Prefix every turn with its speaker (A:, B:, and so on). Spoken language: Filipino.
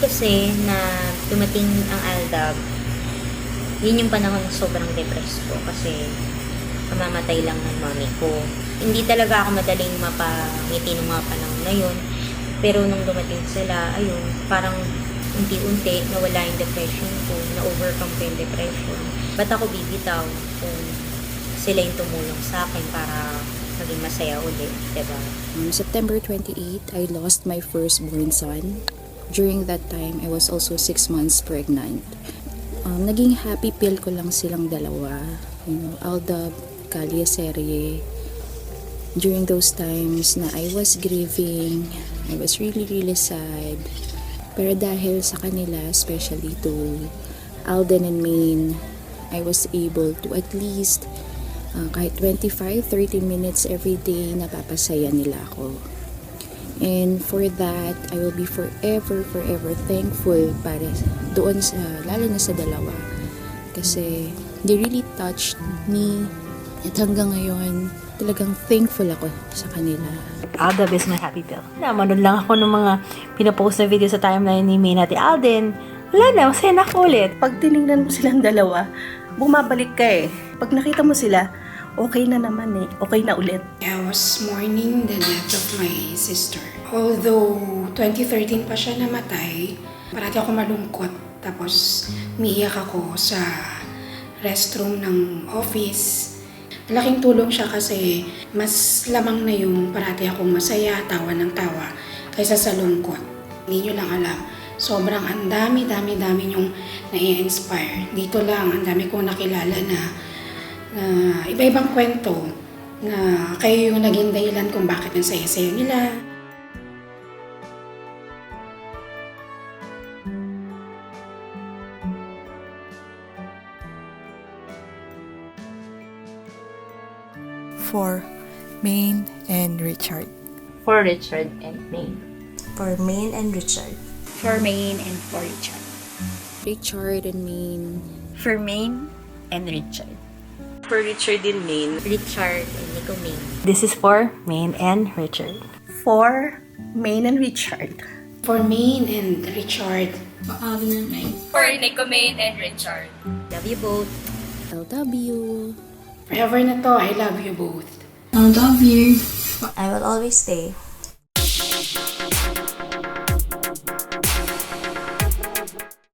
A: kasi na dumating ang Aldab, yun yung panahon na sobrang depressed ko kasi kamamatay lang ng mommy ko. Hindi talaga ako madaling mapangiti ng mga panahon na yun. Pero nung dumating sila, ayun, parang unti-unti nawala yung depression ko, na-overcome ko yung depression. Ba't ako bibitaw kung sila yung tumulong sa akin para maging masaya ulit, diba?
B: September 28, I lost my firstborn son. During that time, I was also 6 months pregnant. Naging happy pill ko lang silang dalawa. Aldab, Kalye Serye. During those times na I was grieving, I was really, really sad. Pero dahil sa kanila, especially to Alden and Maine, I was able to at least kahit 25-30 minutes every day, napapasaya nila ako. And for that, I will be forever thankful para doon sa, lalo na sa dalawa. Kasi they really touched me. At hanggang ngayon, talagang thankful ako sa kanila.
C: Aldab is my happy pill. Manood lang ako ng mga pinapost na video sa timeline ni May natin. Alden, wala na, masaya na ako ulit.
D: Pag tinignan mo silang dalawa, bumabalik ka eh. Pag nakita mo sila, okay na naman eh. Okay na ulit.
E: I was mourning the death of my sister. Although 2013 pa siya namatay, parati ako malungkot. Tapos umiiyak ako sa restroom ng office. Malaking tulong siya kasi mas lamang na yung parati akong masaya, tawa ng tawa, kaysa sa lungkot. Hindi nyo lang alam. Sobrang ang dami yung nai-inspire. Dito lang, ang dami kong nakilala na iba-ibang kwento na kayo yung naging dahilan kung bakit ang saya-saya nila.
F: For Maine and Richard.
C: For Richard and May.
G: For Maine and Richard.
H: For Maine and for Richard.
B: Richard and Maine.
H: For Maine and Richard.
G: For Richard and Maine.
A: Richard and Nico May.
C: This is for May and Richard.
D: For Maine and Richard.
E: For Maine and Richard.
H: For Nico Maine and Richard.
A: Love you both.
B: LW.
E: Forever na to, I love you both.
G: I will always stay